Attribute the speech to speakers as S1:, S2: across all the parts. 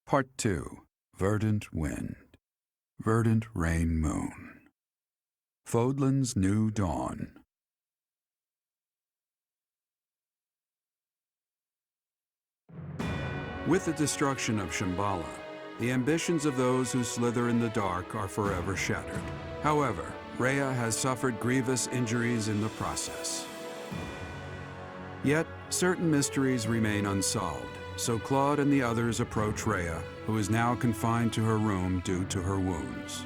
S1: Part 2. Verdant Wind. Verdant Rain Moon. Fódlan's New Dawn. With the destruction of Shambhala, the ambitions of those who slither in the dark are forever shattered. However, Rhea has suffered grievous injuries in the process. Yet, certain mysteries remain unsolved, so Claude and the others approach Rhea, who is now confined to her room due to her wounds.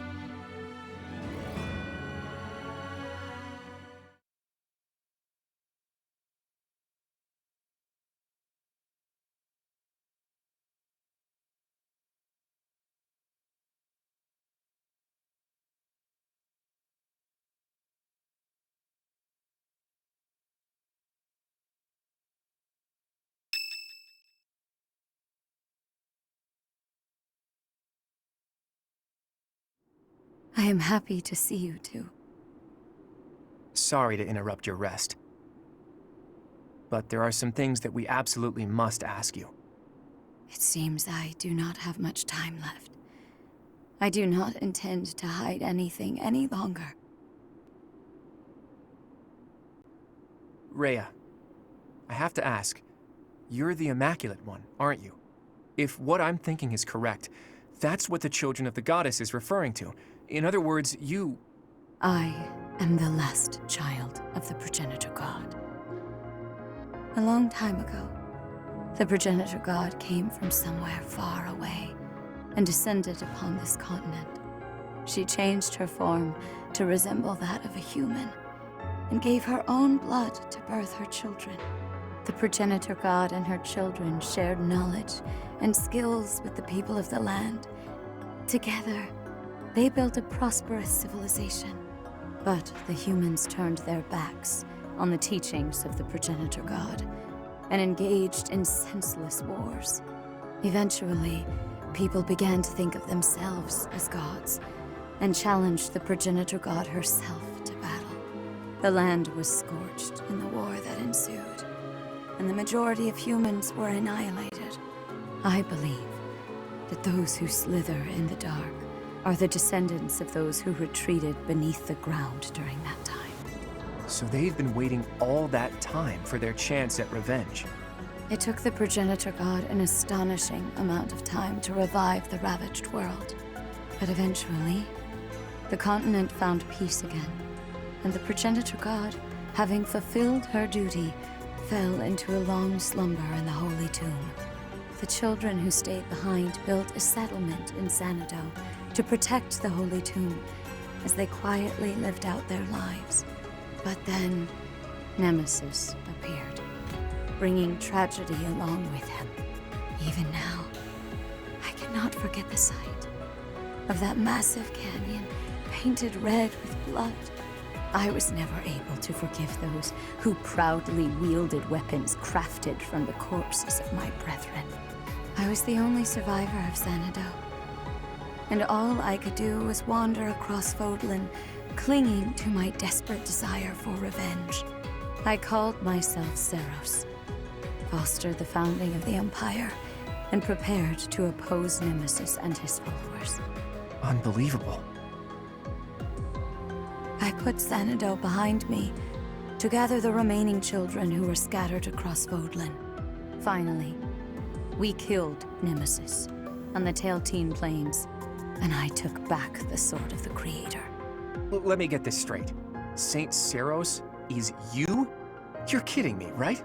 S2: I am happy to see you two.
S3: Sorry to interrupt your rest. But there are some things that we absolutely must ask you.
S2: It seems I do not have much time left. I do not intend to hide anything any longer.
S3: Rhea, I have to ask, you're the Immaculate One, aren't you? If what I'm thinking is correct, that's what the Children of the Goddess is referring to. In other words, you...
S2: I am the last child of the Progenitor God. A long time ago, the Progenitor God came from somewhere far away and descended upon this continent. She changed her form to resemble that of a human and gave her own blood to birth her children. The Progenitor God and her children shared knowledge and skills with the people of the land. Together, they built a prosperous civilization. But the humans turned their backs on the teachings of the Progenitor God and engaged in senseless wars. Eventually, people began to think of themselves as gods and challenged the Progenitor God herself to battle. The land was scorched in the war that ensued, and the majority of humans were annihilated. I believe that those who slither in the dark are the descendants of those who retreated beneath the ground during that time.
S3: So they've been waiting all that time for their chance at revenge.
S2: It took the Progenitor God an astonishing amount of time to revive the ravaged world. But eventually, the continent found peace again, and the Progenitor God, having fulfilled her duty, fell into a long slumber in the Holy Tomb. The children who stayed behind built a settlement in Xanadu to protect the Holy Tomb as they quietly lived out their lives. But then, Nemesis appeared, bringing tragedy along with him. Even now, I cannot forget the sight of that massive canyon painted red with blood. I was never able to forgive those who proudly wielded weapons crafted from the corpses of my brethren. I was the only survivor of Xanadu, and all I could do was wander across Fódlan, clinging to my desperate desire for revenge. I called myself Seros, fostered the founding of the Empire, and prepared to oppose Nemesis and his followers.
S3: Unbelievable.
S2: I put Xanadu behind me to gather the remaining children who were scattered across Fódlan. Finally, we killed Nemesis on the Tailteen Plains, and I took back the Sword of the Creator.
S3: Let me get this straight. Saint Seros is you? You're kidding me, right?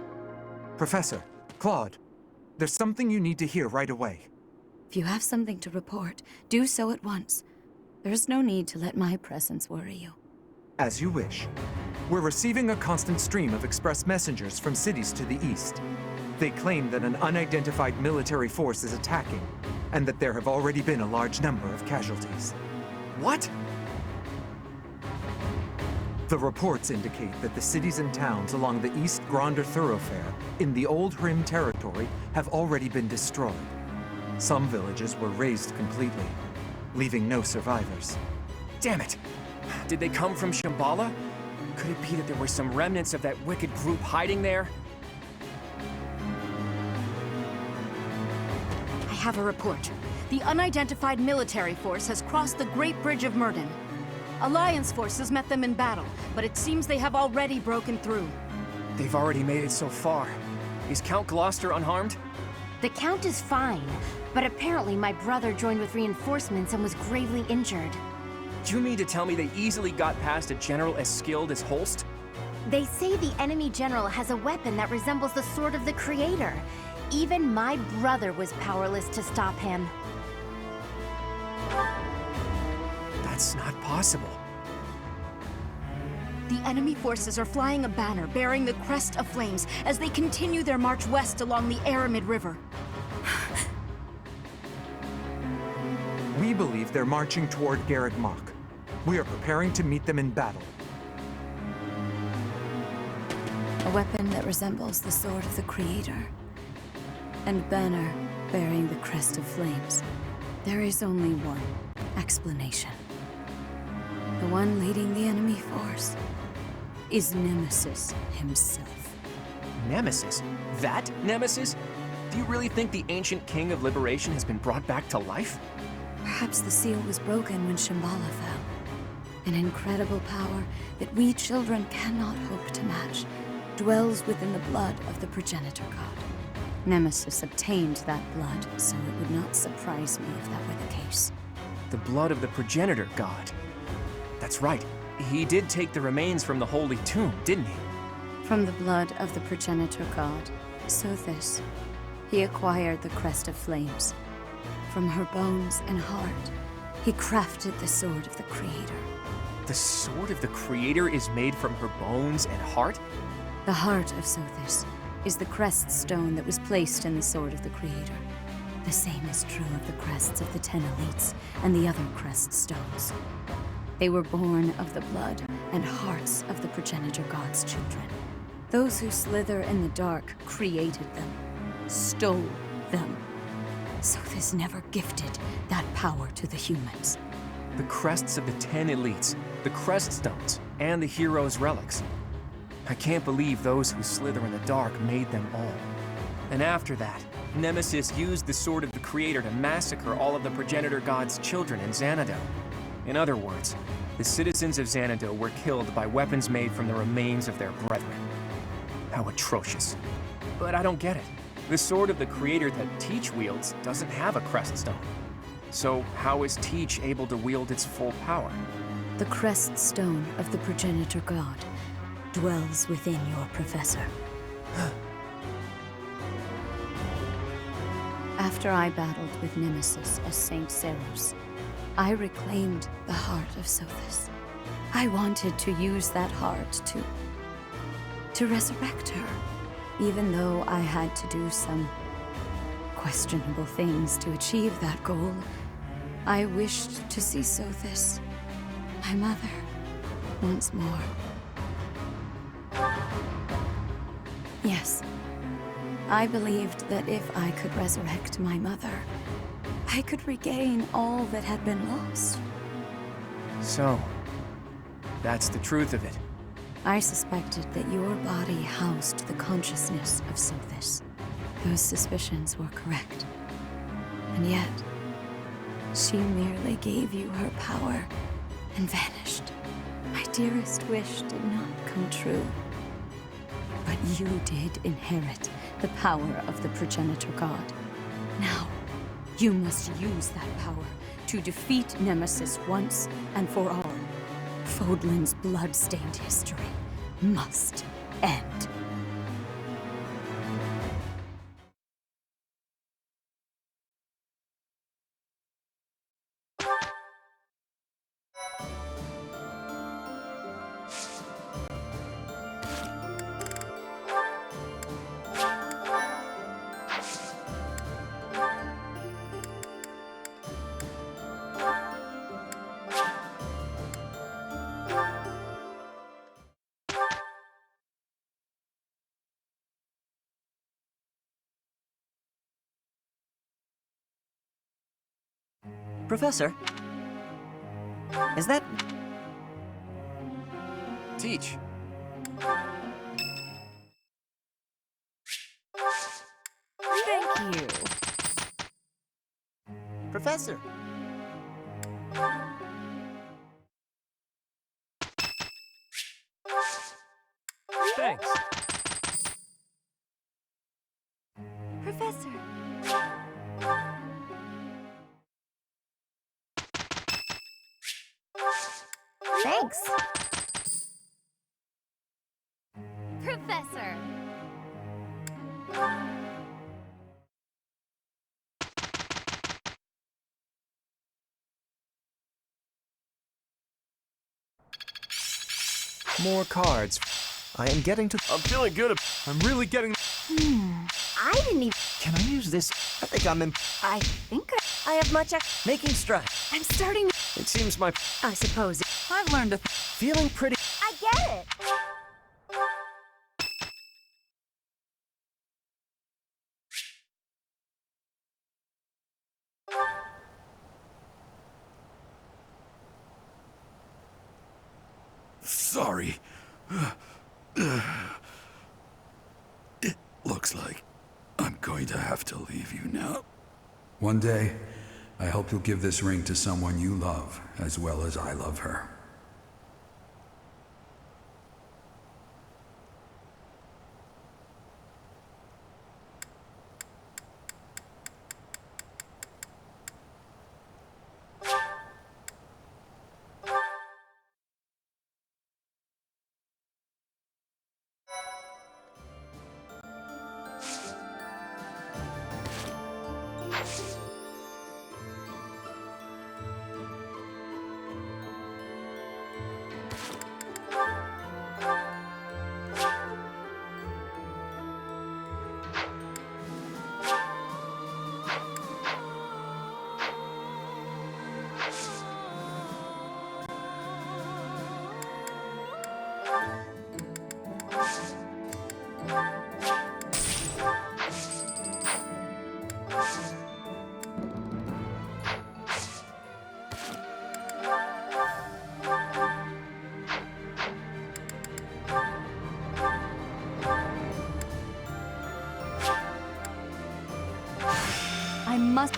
S4: Professor, Claude, there's something you need to hear right away.
S2: If you have something to report, do so at once. There is no need to let my presence worry you.
S4: As you wish. We're receiving a constant stream of express messengers from cities to the east. They claim that an unidentified military force is attacking, and that there have already been a large number of casualties.
S3: What?
S4: The reports indicate that the cities and towns along the East Gronder thoroughfare in the Old Rim territory have already been destroyed. Some villages were razed completely, leaving no survivors.
S3: Damn it! Did they come from Shambhala? Could it be that there were some remnants of that wicked group hiding there?
S5: I have a report. The unidentified military force has crossed the Great Bridge of Murden. Alliance forces met them in battle, but it seems they have already broken through.
S3: They've already made it so far. Is Count Gloucester unharmed?
S6: The Count is fine, but apparently my brother joined with reinforcements and was gravely injured.
S3: Do you mean to tell me they easily got past a general as skilled as Holst?
S6: They say the enemy general has a weapon that resembles the Sword of the Creator. Even my brother was powerless to stop him.
S3: That's not possible.
S5: The enemy forces are flying a banner bearing the crest of flames as they continue their march west along the Aramid River.
S4: We believe they're marching toward Garreg Mach. We are preparing to meet them in battle.
S2: A weapon that resembles the Sword of the Creator. And banner bearing the crest of flames. There is only one explanation. The one leading the enemy force is Nemesis himself.
S3: Nemesis? That Nemesis? Do you really think the ancient king of liberation has been brought back to life?
S2: Perhaps the seal was broken when Shambhala fell. An incredible power that we children cannot hope to match dwells within the blood of the progenitor god. Nemesis obtained that blood, so it would not surprise me if that were the case.
S3: The blood of the progenitor god. That's right. He did take the remains from the holy tomb, didn't he?
S2: From the blood of the progenitor god, Sothis, he acquired the crest of flames. From her bones and heart, he crafted the Sword of the Creator.
S3: The Sword of the Creator is made from her bones and heart?
S2: The heart of Sothis is the crest stone that was placed in the Sword of the Creator. The same is true of the crests of the 10 elites and the other crest stones. They were born of the blood and hearts of the progenitor god's children. Those who slither in the dark created them, stole them. Sothis never gifted that power to the humans.
S3: The crests of the 10 elites, the crest stones, and the heroes' relics. I can't believe those who slither in the dark made them all. And after that, Nemesis used the Sword of the Creator to massacre all of the progenitor god's children in Xanadu. In other words, the citizens of Xanadu were killed by weapons made from the remains of their brethren. How atrocious. But I don't get it. The Sword of the Creator that Teach wields doesn't have a crest stone. So how is Teach able to wield its full power?
S2: The crest stone of the progenitor god dwells within your professor. After I battled with Nemesis as Saint Seros, I reclaimed the heart of Sothis. I wanted to use that heart to resurrect her, even though I had to do some questionable things to achieve that goal. I wished to see Sothis, my mother, once more. Yes, I believed that if I could resurrect my mother, I could regain all that had been lost.
S3: So, that's the truth of it.
S2: I suspected that your body housed the consciousness of Sothis. Those suspicions were correct. And yet, she merely gave you her power and vanished. My dearest wish did not come true. But you did inherit the power of the progenitor god. Now, you must use that power to defeat Nemesis once and for all. Fódlan's blood-stained history must end.
S7: Professor? Is that...
S3: Teach.
S6: Thank you.
S7: Professor.
S3: Thanks.
S6: Professor. Thanks. Professor.
S3: More cards.
S7: I am getting to...
S3: I'm feeling good. I'm really getting...
S6: I didn't even...
S7: Can I use this? I think I'm in...
S6: I think I have much...
S7: making strides.
S6: I'm starting...
S3: It seems my...
S6: I suppose...
S7: I've learned to... feeling pretty...
S6: I get it!
S1: Sorry. It looks like I'm going to have to leave you now. One day, I hope you'll give this ring to someone you love as well as I love her.
S5: I must...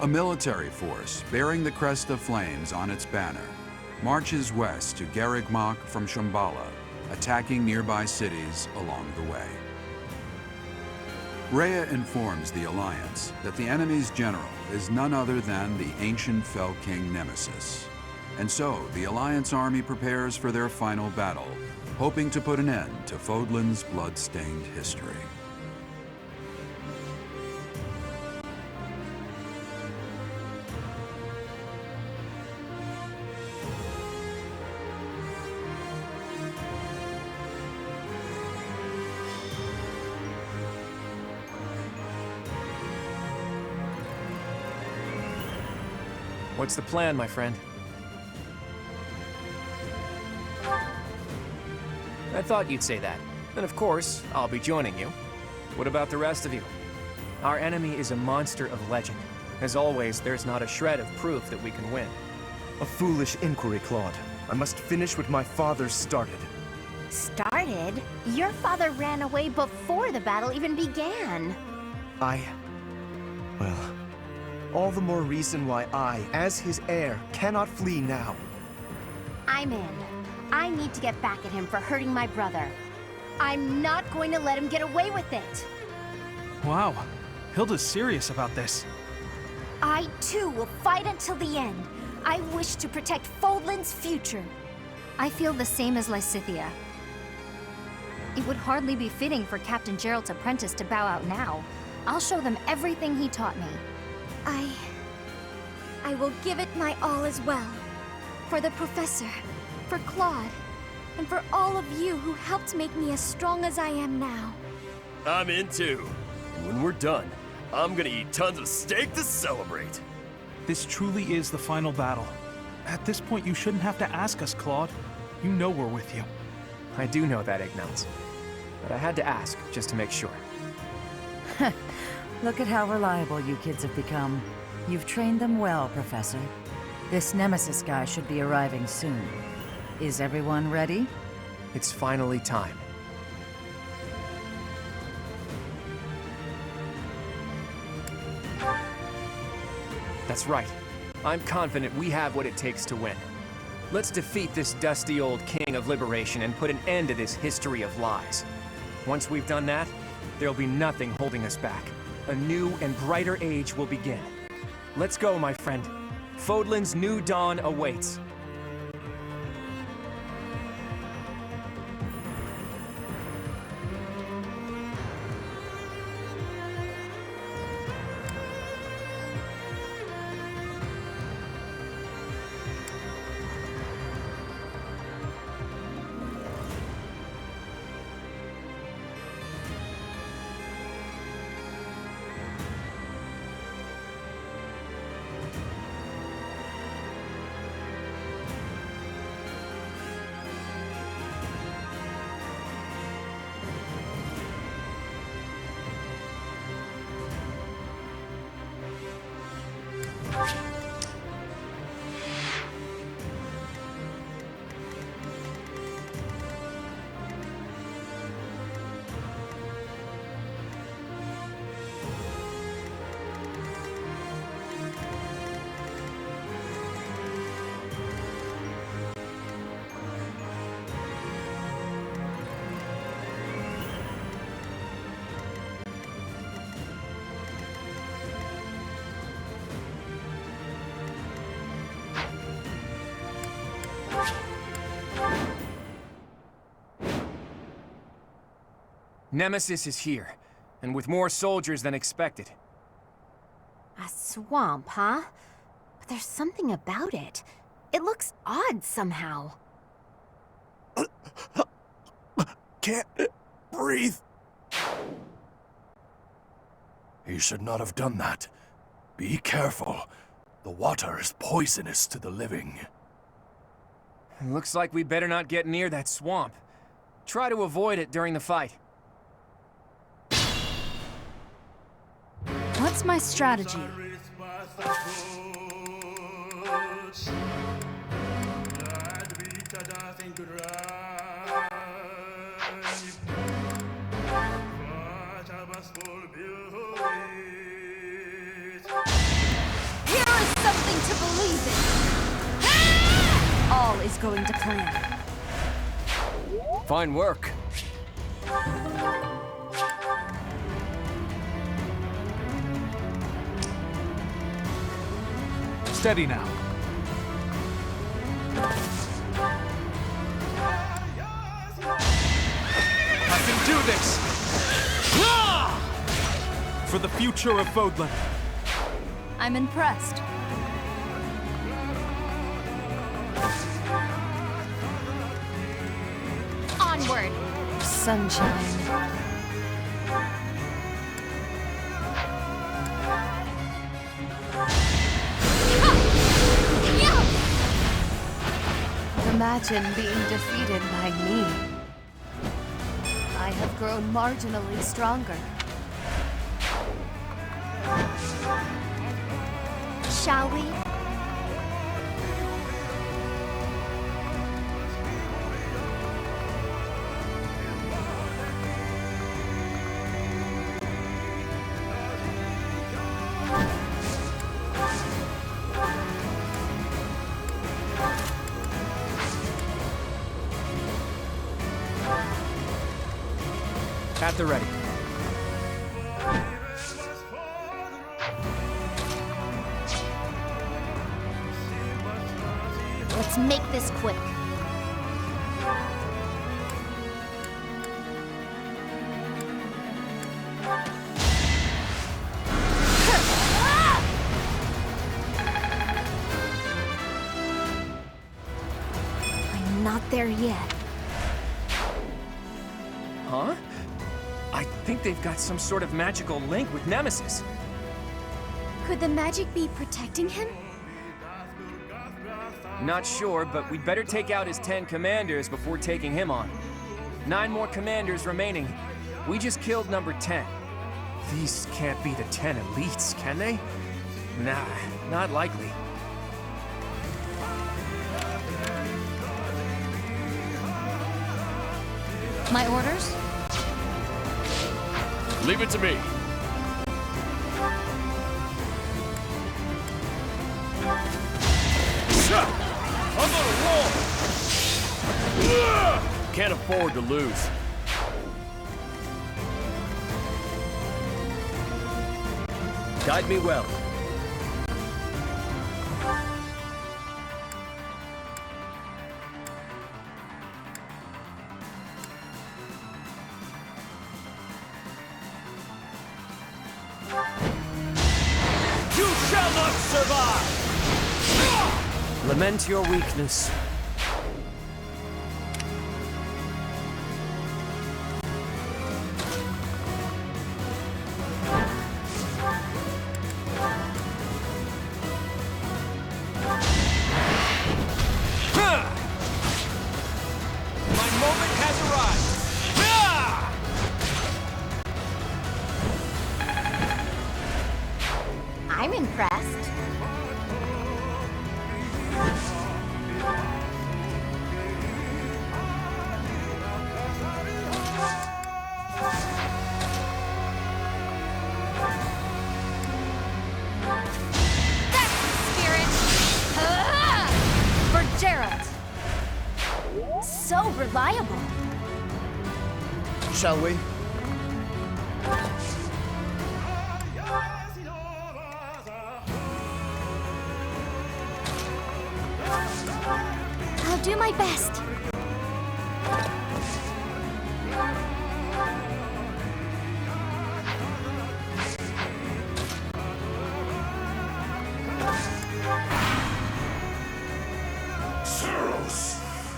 S1: A military force bearing the crest of flames on its banner marches west to Garrigmach from Shambhala, attacking nearby cities along the way. Rhea informs the Alliance that the enemy's general is none other than the ancient Fell King Nemesis. And so, the Alliance army prepares for their final battle, hoping to put an end to Fódlan's blood-stained history.
S3: What's the plan, my friend? I thought you'd say that. And of course, I'll be joining you. What about the rest of you? Our enemy is a monster of legend. As always, there's not a shred of proof that we can win.
S8: A foolish inquiry, Claude. I must finish what my father started.
S6: Started? Your father ran away before the battle even began.
S8: Well, all the more reason why I, as his heir, cannot flee now.
S6: I'm in. I need to get back at him for hurting my brother. I'm not going to let him get away with it.
S9: Wow, Hilda's serious about this.
S6: I, too, will fight until the end. I wish to protect Fódlan's future.
S2: I feel the same as Lysithea. It would hardly be fitting for Captain Gerald's apprentice to bow out now. I'll show them everything he taught me.
S10: I will give it my all as well. For the Professor, for Claude, and for all of you who helped make me as strong as I am now.
S11: I'm in too. And when we're done, I'm gonna eat tons of steak to celebrate.
S9: This truly is the final battle. At this point, you shouldn't have to ask us, Claude. You know we're with you.
S3: I do know that, Ignatz. But I had to ask, just to make sure.
S12: Look at how reliable you kids have become. You've trained them well, Professor. This Nemesis guy should be arriving soon. Is everyone ready?
S3: It's finally time. That's right. I'm confident we have what it takes to win. Let's defeat this dusty old king of liberation and put an end to this history of lies. Once we've done that, there'll be nothing holding us back. A new and brighter age will begin. Let's go, my friend. Fódlan's new dawn awaits. Nemesis is here, and with more soldiers than expected.
S6: A swamp, huh? But there's something about it. It looks odd somehow.
S8: Can't breathe. He should not have done that. Be careful. The water is poisonous to the living.
S3: Looks like we better not get near that swamp. Try to avoid it during the fight.
S5: What's my strategy?
S10: Here is something to believe in! All is going to plan.
S3: Fine work.
S9: Steady now. I can do this! For the future of Fódlan.
S2: I'm impressed.
S10: Onward!
S2: Sunshine. Imagine being defeated by me. I have grown marginally stronger.
S10: Shall we?
S3: At the ready.
S10: Let's make this quick. I'm not there yet.
S3: Huh? I think they've got some sort of magical link with Nemesis.
S10: Could the magic be protecting him?
S3: Not sure, but we'd better take out his 10 commanders before taking him on. 9 more commanders remaining. We just killed number 10. These can't be the 10 elites, can they? Nah, not likely.
S2: My orders?
S11: Leave it to me. I'm on a roll! Can't afford to lose. Guide me well. You shall not survive!
S3: Lament your weakness.
S11: My moment has arrived!
S6: I'm impressed. So reliable.
S7: Shall we?
S10: I'll do my best.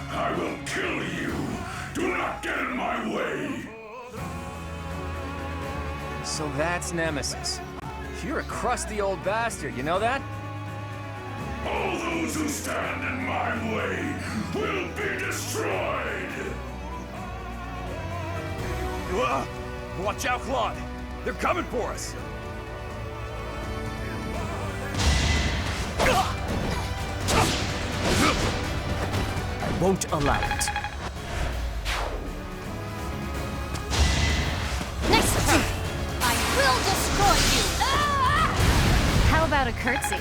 S13: I will kill you. Do not get in my way.
S3: So that's Nemesis. You're a crusty old bastard, you know that?
S13: All those who stand in my way will be destroyed.
S11: Watch out, Claude. They're coming for us.
S3: Won't allow it.
S10: Next turn, I will destroy you!
S2: How about a curtsy?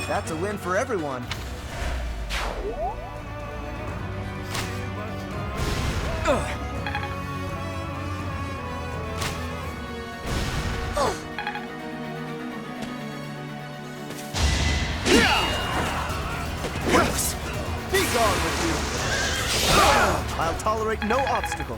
S7: That's a win for everyone. dog with you. I'll tolerate no obstacle.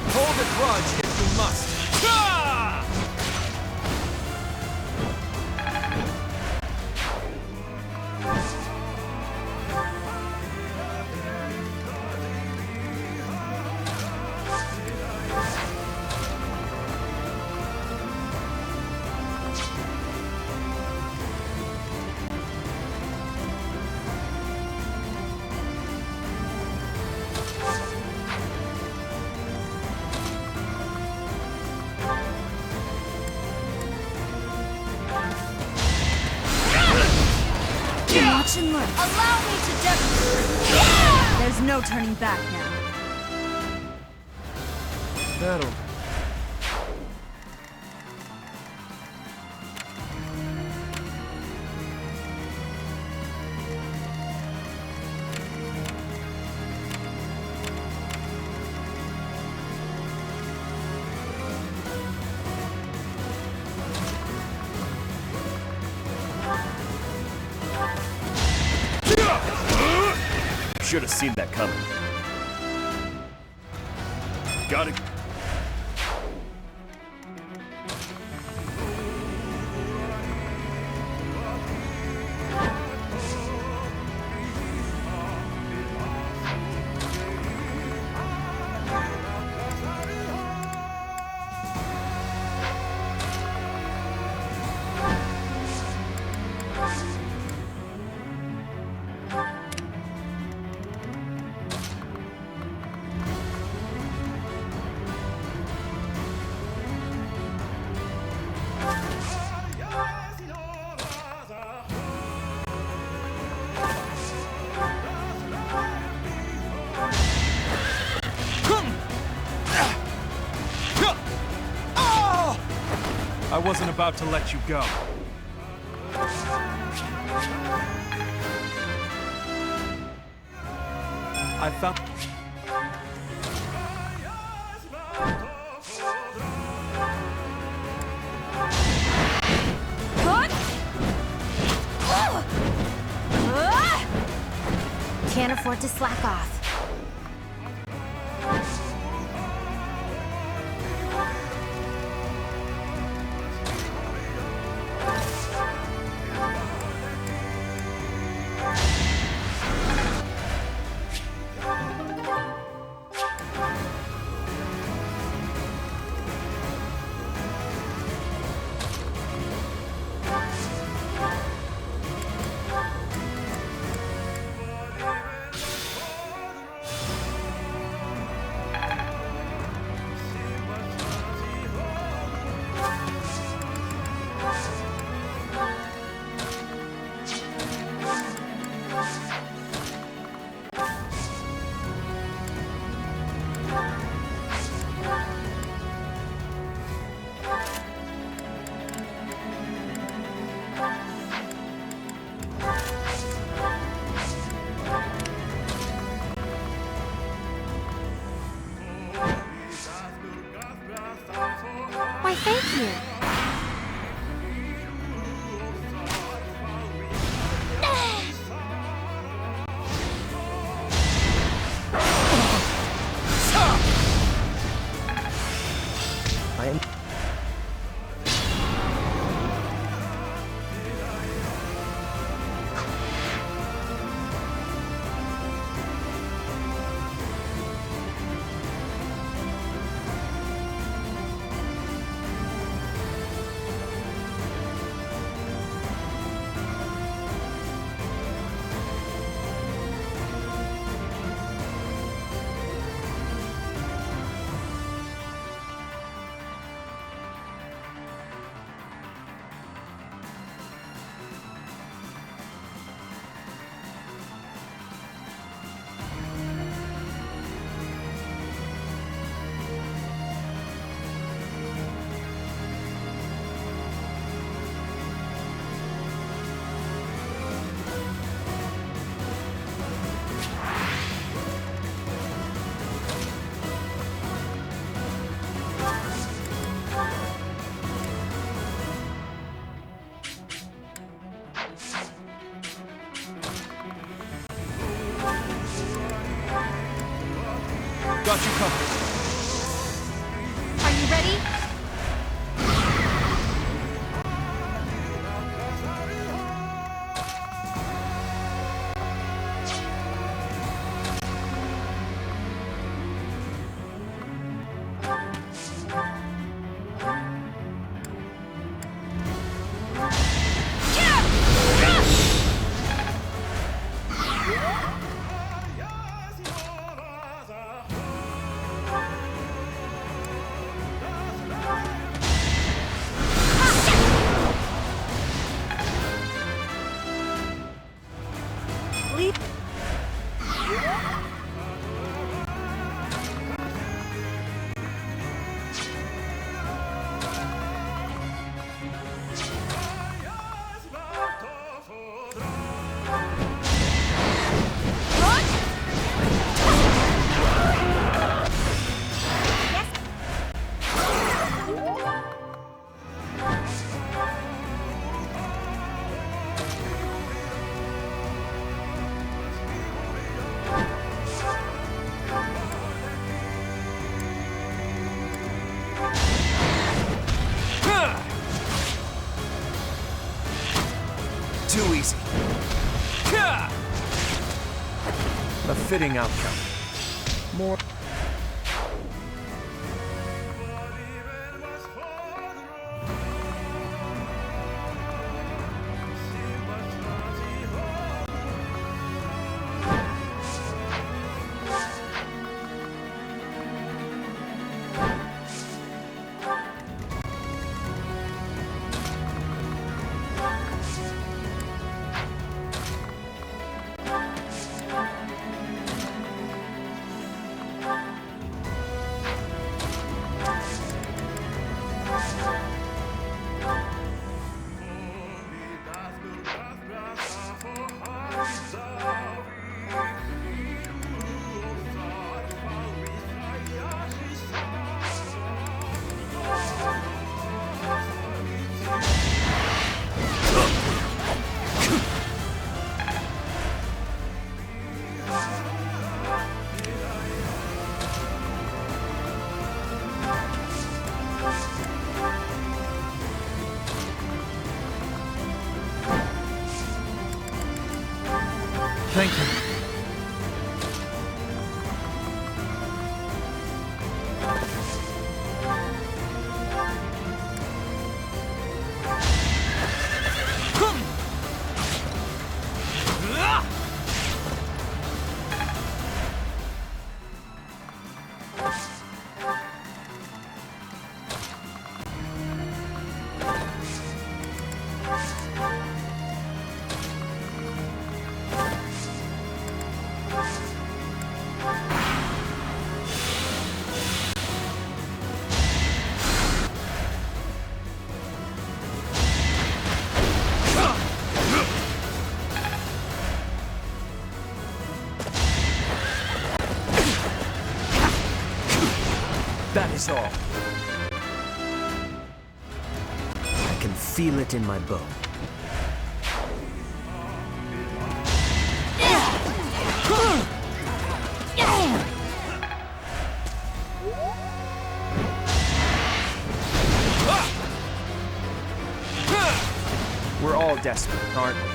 S3: Hold a grudge if you must.
S5: Watch and learn. Allow me to demonstrate. There's no turning back now.
S3: That'll...
S11: Should have seen that coming. Got it.
S9: I wasn't about to let you go. I found...
S6: Can't afford to slack off.
S10: Why, thank you.
S7: I am...
S9: Got you covered.
S5: Are you ready?
S3: Too easy. A fitting outcome. More.
S9: Thank you.
S14: That is all. I can feel it in my bone.
S3: We're all desperate, aren't we?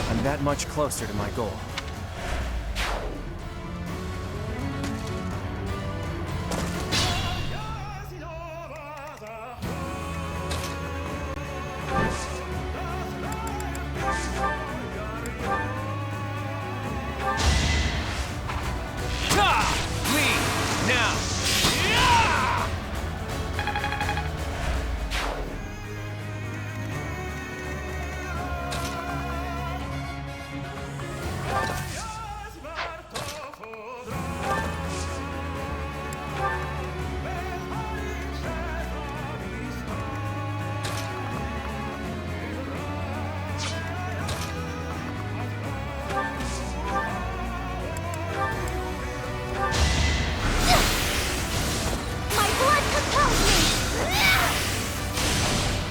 S3: I'm that much closer to my goal.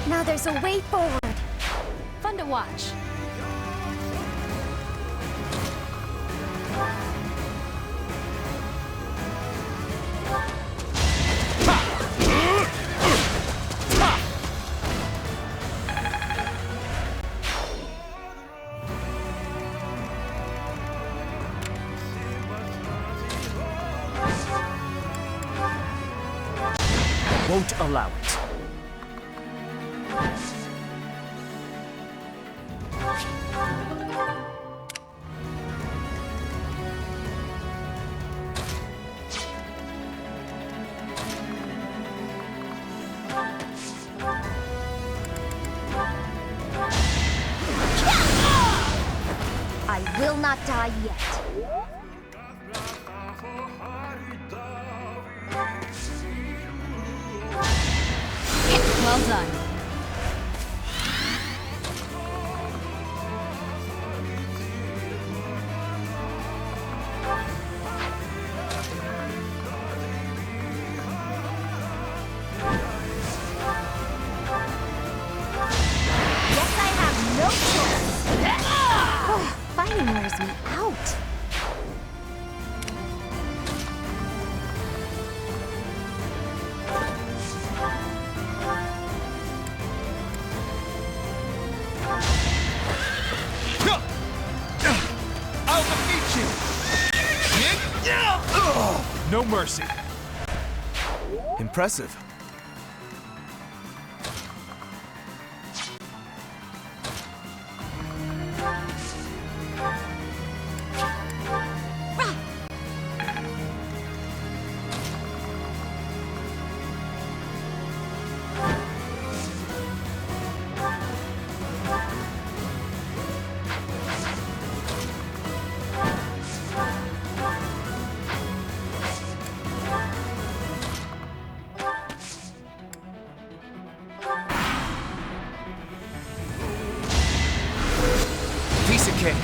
S10: Now there's a way forward. Fun to watch.
S14: Won't allow it.
S6: I will not die yet.
S5: Well done.
S6: Guess I have no choice. Fighting wears me out.
S9: I'll defeat you! No mercy.
S11: Impressive.
S3: Piece of cake.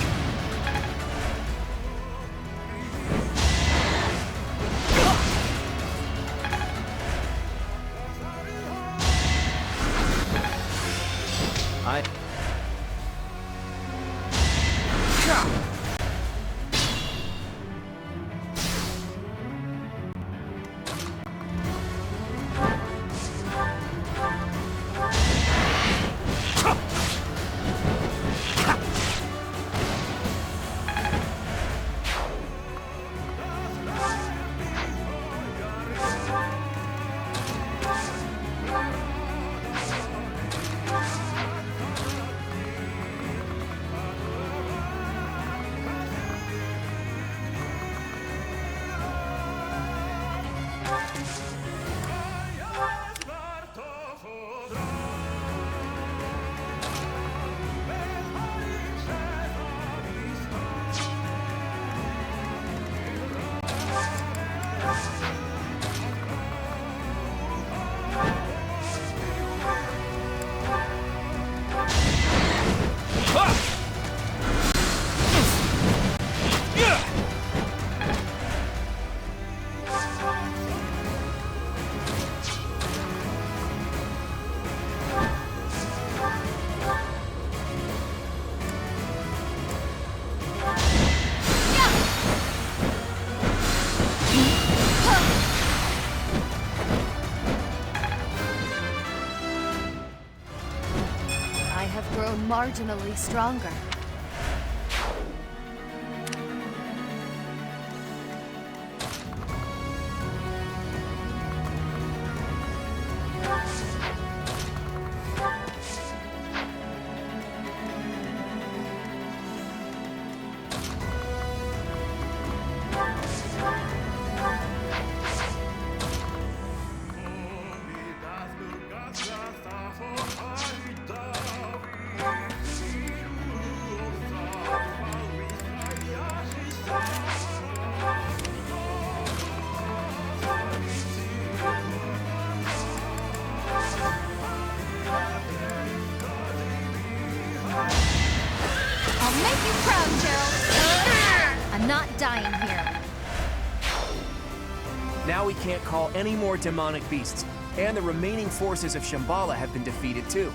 S5: I have grown marginally stronger. I'll make you proud, Gerald.
S6: I'm not dying here.
S3: Now we can't call any more demonic beasts, and the remaining forces of Shambhala have been defeated too.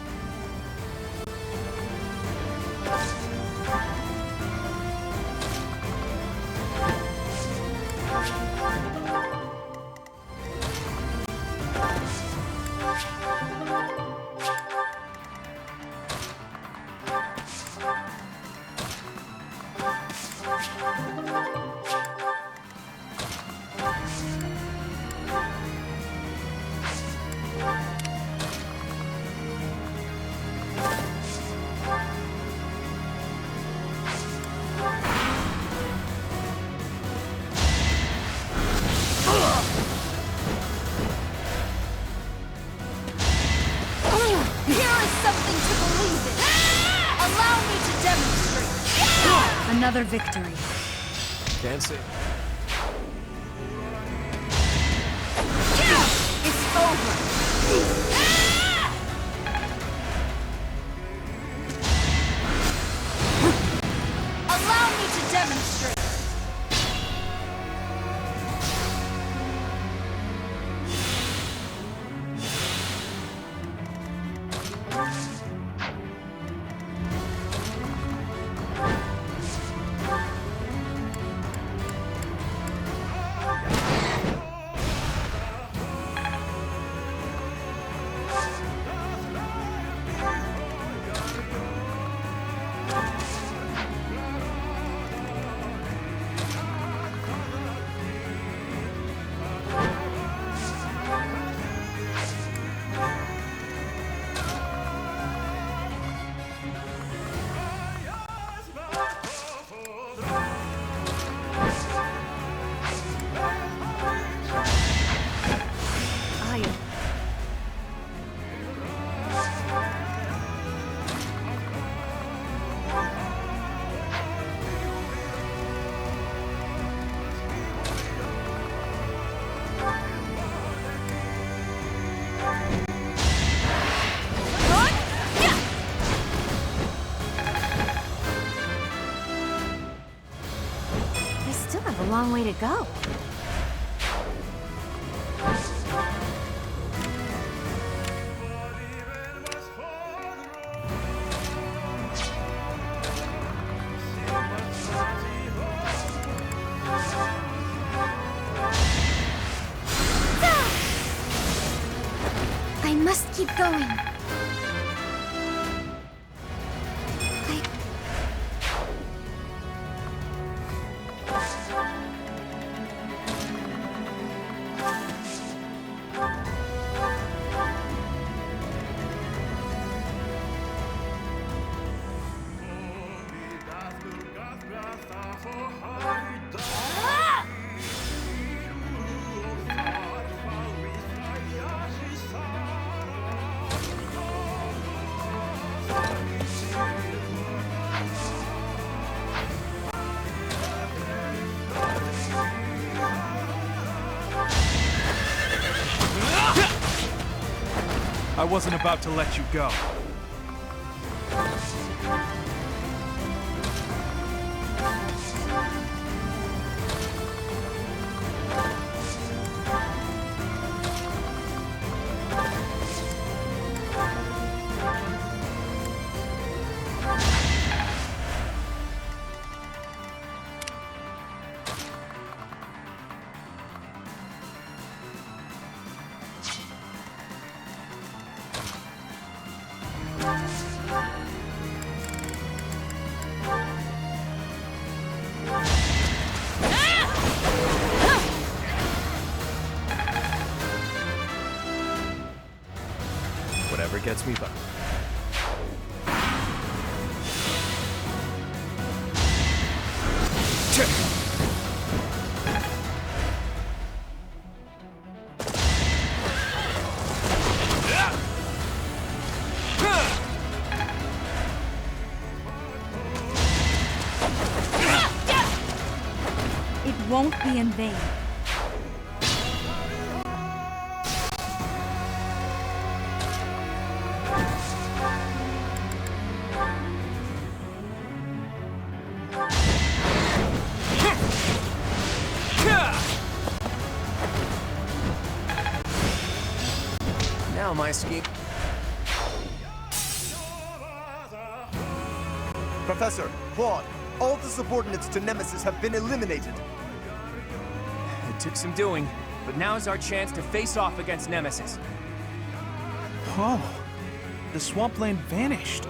S5: Another victory.
S3: Can't say.
S5: It's over. Allow me to demonstrate.
S6: A long way to go.
S10: I must keep going.
S9: I wasn't about to let you go.
S11: Whatever gets me by.
S5: It won't be in vain.
S3: Now my scheme.
S7: Professor, Claude, all the subordinates to Nemesis have been eliminated.
S3: It took some doing, but now's our chance to face off against Nemesis.
S9: Oh, the swampland vanished.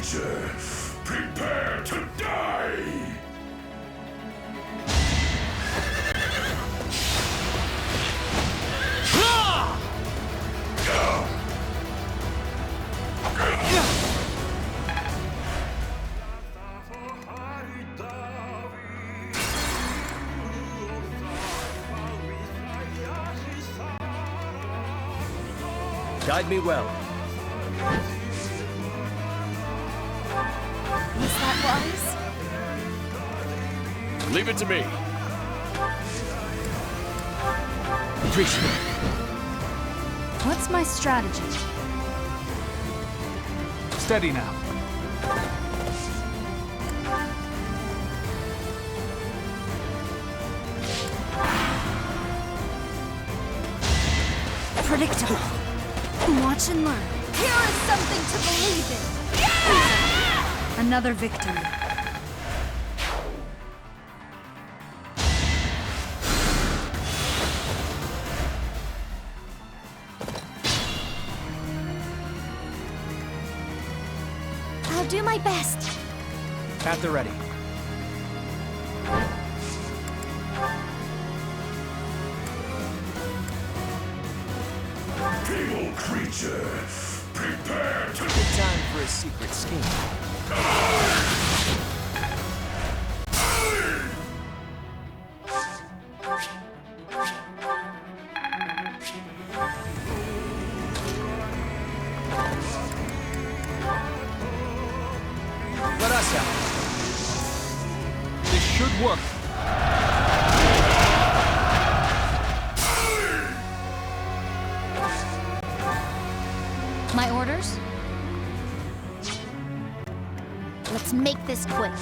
S13: creature, prepare to die!
S14: Guide me well.
S10: Was that wise?
S11: Leave it to me.
S14: Appreciate it.
S5: What's my strategy?
S9: Steady now.
S5: Predictable. Watch and learn.
S10: Here is something to believe in!
S5: Another victory.
S10: I'll do my best.
S3: At the ready.
S13: Evil creature, prepare to...
S14: Good time for a secret scheme.
S3: Let us out.
S9: This should work.
S5: My orders?
S10: Let's make this quick.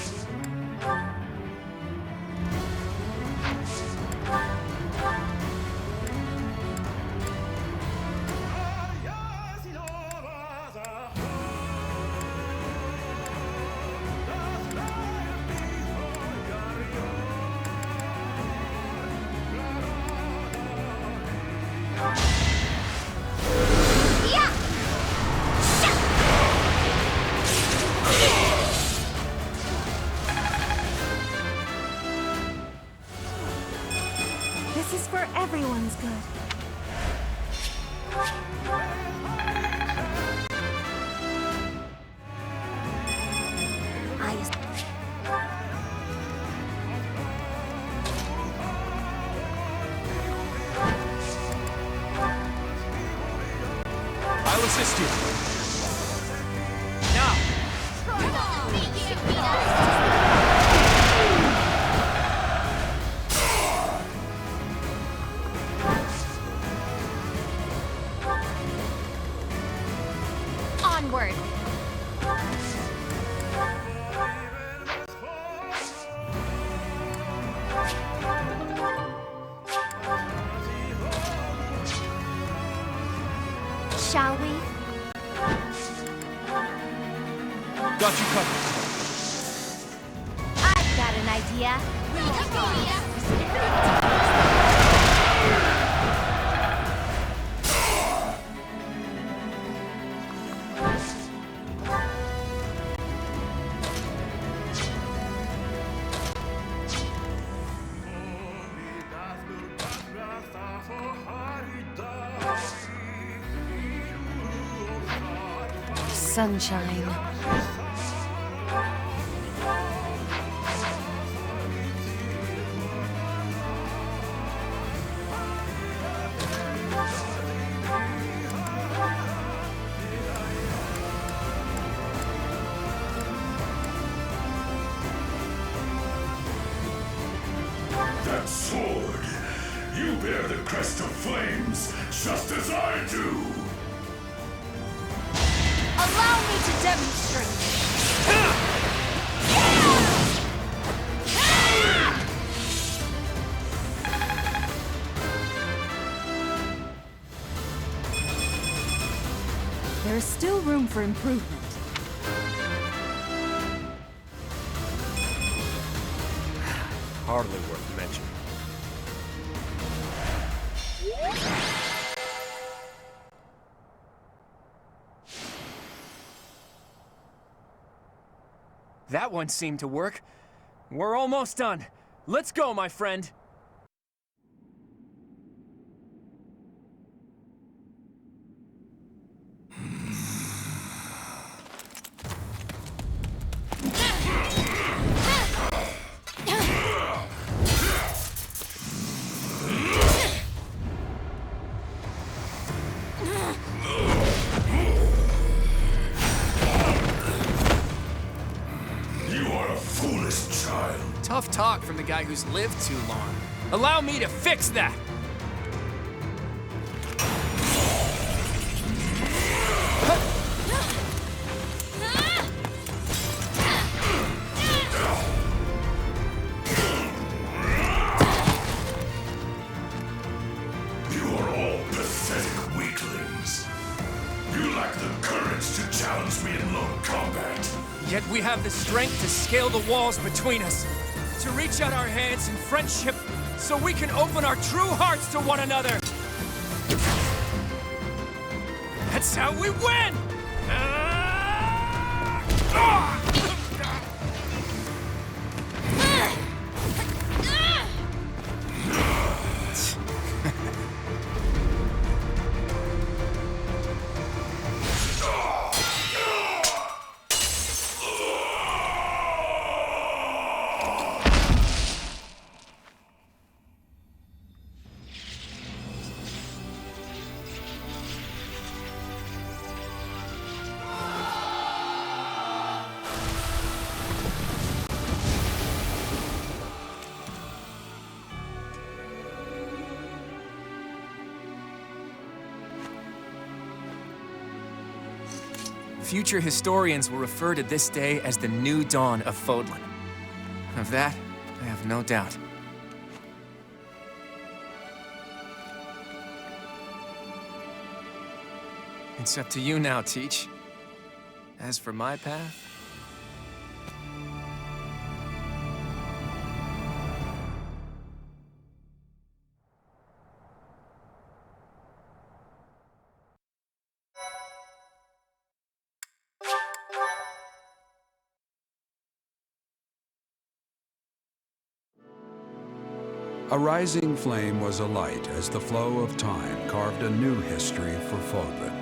S10: This is for everyone's good.
S3: I'll assist you. Now!
S10: Onward! Shall we?
S3: Got you covered.
S6: I've got an idea.
S2: Sunshine.
S13: That sword! You bear the crest of flames, just as I do!
S10: Allow me to demonstrate!
S5: There is still room for improvement.
S14: Hardly worth mentioning.
S3: That one seemed to work. We're almost done. Let's go, my friend. Tough talk from the guy who's lived too long. Allow me to fix that!
S13: You are all pathetic weaklings. You lack the courage to challenge me in lone combat.
S3: Yet we have the strength to scale the walls between us. To reach out our hands in friendship so we can open our true hearts to one another. That's how we win! Future historians will refer to this day as the new dawn of Fódlan. Of that, I have no doubt. It's up to you now, Teach. As for my path...
S1: A rising flame was alight as the flow of time carved a new history for Fódlan.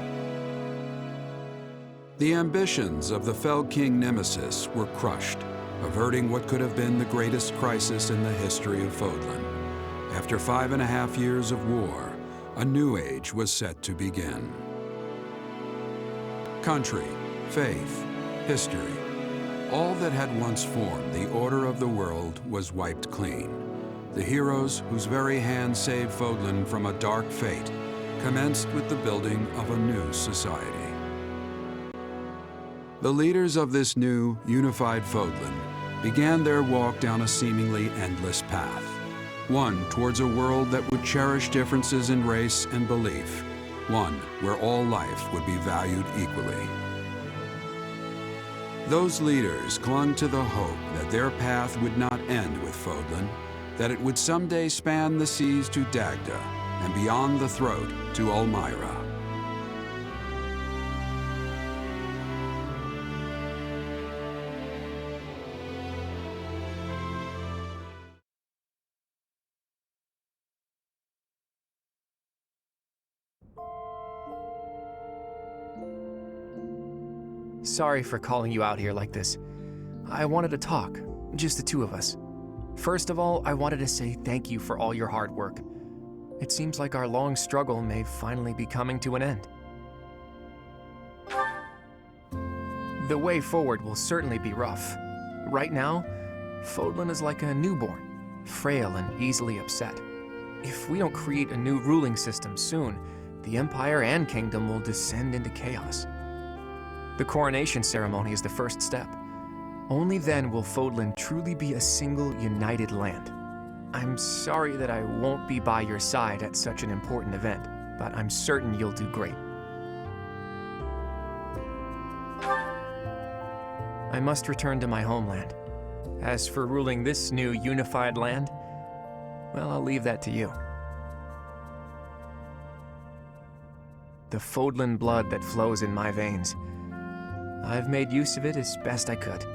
S1: The ambitions of the Fell King Nemesis were crushed, averting what could have been the greatest crisis in the history of Fódlan. After 5.5 years of war, a new age was set to begin. Country, faith, history, all that had once formed the order of the world was wiped clean. The heroes whose very hands saved Fódlan from a dark fate commenced with the building of a new society. The leaders of this new, unified Fódlan began their walk down a seemingly endless path, one towards a world that would cherish differences in race and belief, one where all life would be valued equally. Those leaders clung to the hope that their path would not end with Fódlan, that it would someday span the seas to Dagda, and beyond the throat to Ulmira.
S3: Sorry for calling you out here like this. I wanted to talk, just the two of us. First of all, I wanted to say thank you for all your hard work. It seems like our long struggle may finally be coming to an end. The way forward will certainly be rough. Right now, Fódlan is like a newborn, frail and easily upset. If we don't create a new ruling system soon, the Empire and Kingdom will descend into chaos. The coronation ceremony is the first step. Only then will Fódlan truly be a single, united land. I'm sorry that I won't be by your side at such an important event, but I'm certain you'll do great. I must return to my homeland. As for ruling this new unified land, well, I'll leave that to you. The Fódlan blood that flows in my veins, I've made use of it as best I could.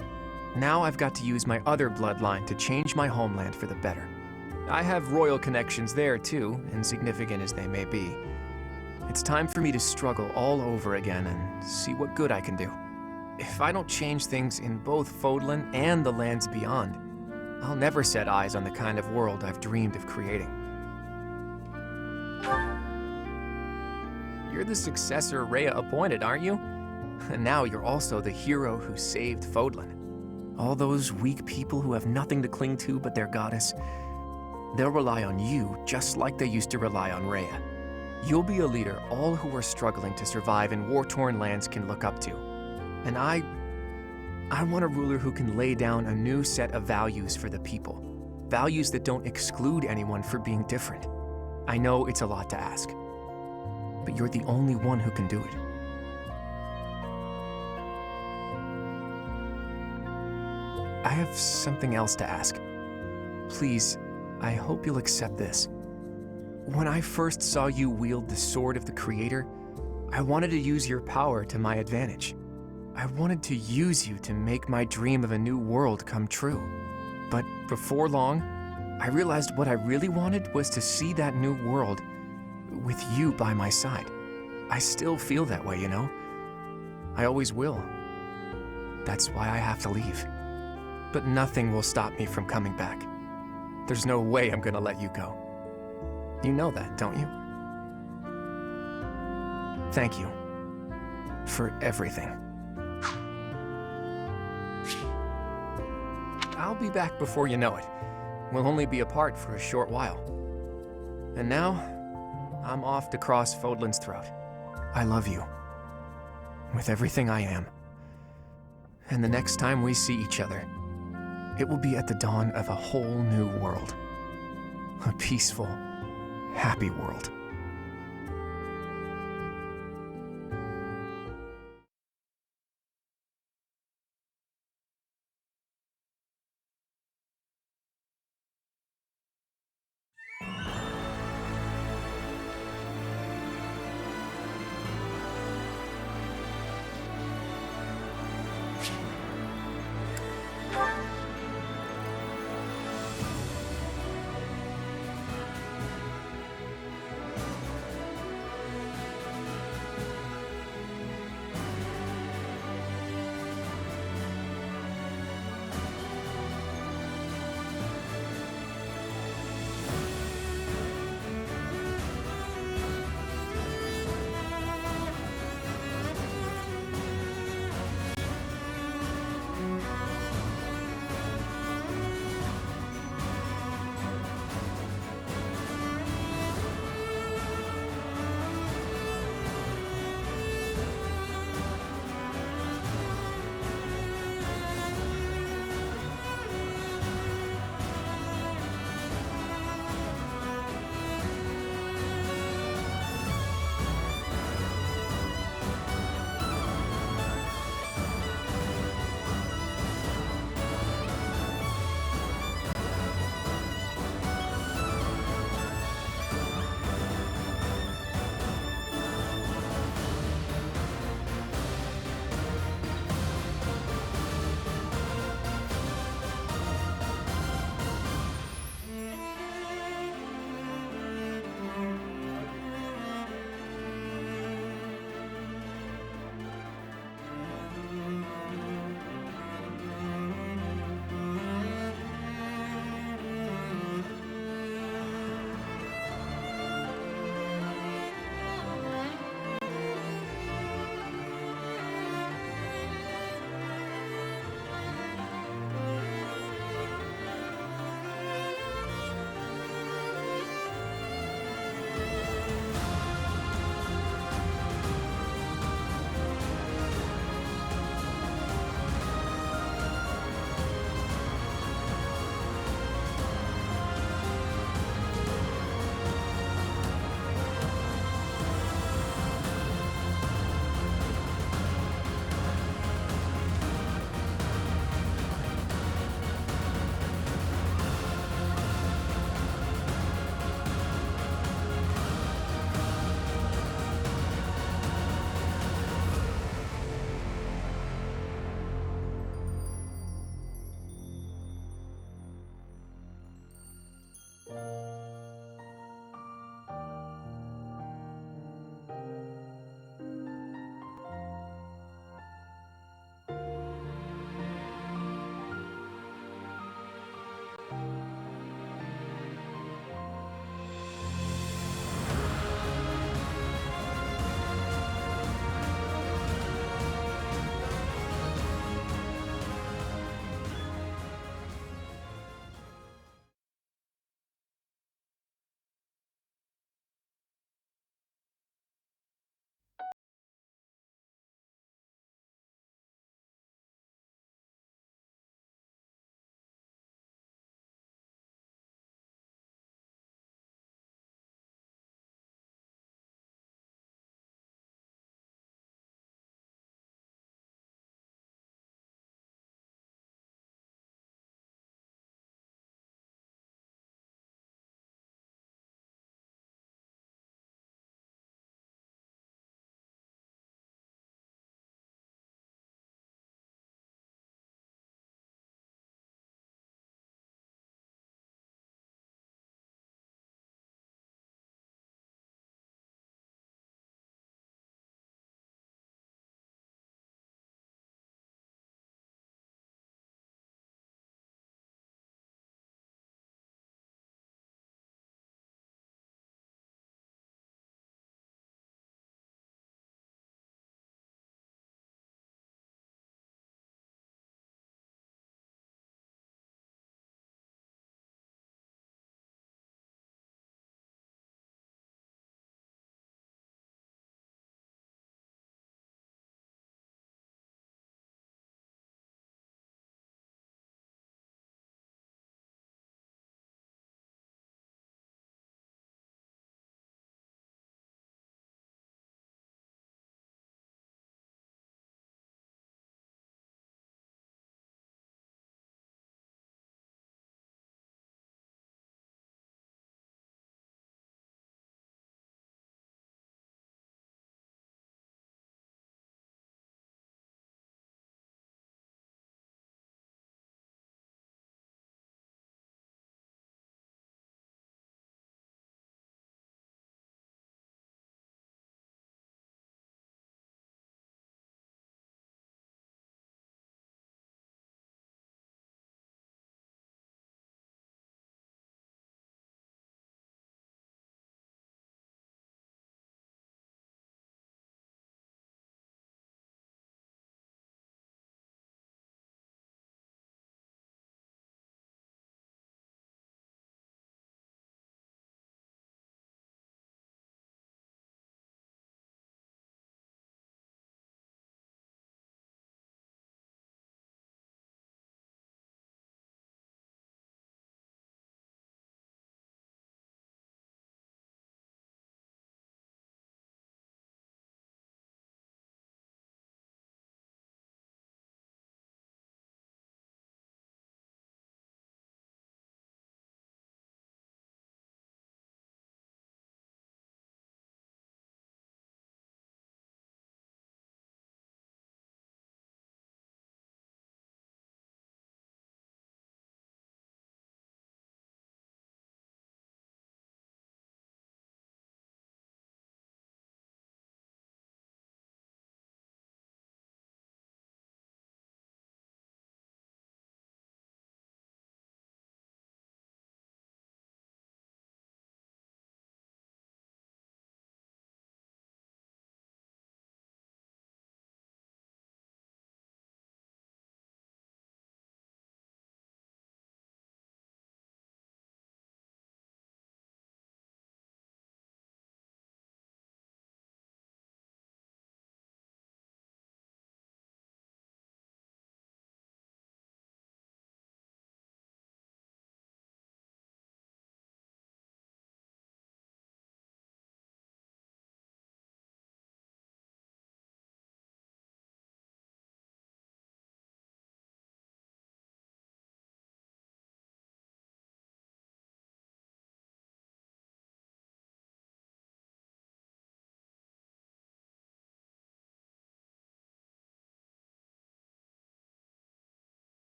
S3: Now I've got to use my other bloodline to change my homeland for the better. I have royal connections there too, insignificant as they may be. It's time for me to struggle all over again and see what good I can do. If I don't change things in both Fódlan and the lands beyond, I'll never set eyes on the kind of world I've dreamed of creating. You're the successor Rhea appointed, aren't you? And now you're also the hero who saved Fódlan. All those weak people who have nothing to cling to but their goddess, they'll rely on you just like they used to rely on Rhea. You'll be a leader all who are struggling to survive in war-torn lands can look up to. And I want a ruler who can lay down a new set of values for the people. Values that don't exclude anyone for being different. I know it's a lot to ask, but you're the only one who can do it. I have something else to ask. Please, I hope you'll accept this. When I first saw you wield the sword of the Creator, I wanted to use your power to my advantage. I wanted to use you to make my dream of a new world come true. But before long, I realized what I really wanted was to see that new world with you by my side. I still feel that way, you know? I always will. That's why I have to leave. But nothing will stop me from coming back. There's no way I'm gonna let you go. You know that, don't you? Thank you for everything. I'll be back before you know it. We'll only be apart for a short while. And now, I'm off to cross Fódlan's throat. I love you. With everything I am. And the next time we see each other, it will be at the dawn of a whole new world. A peaceful, happy world.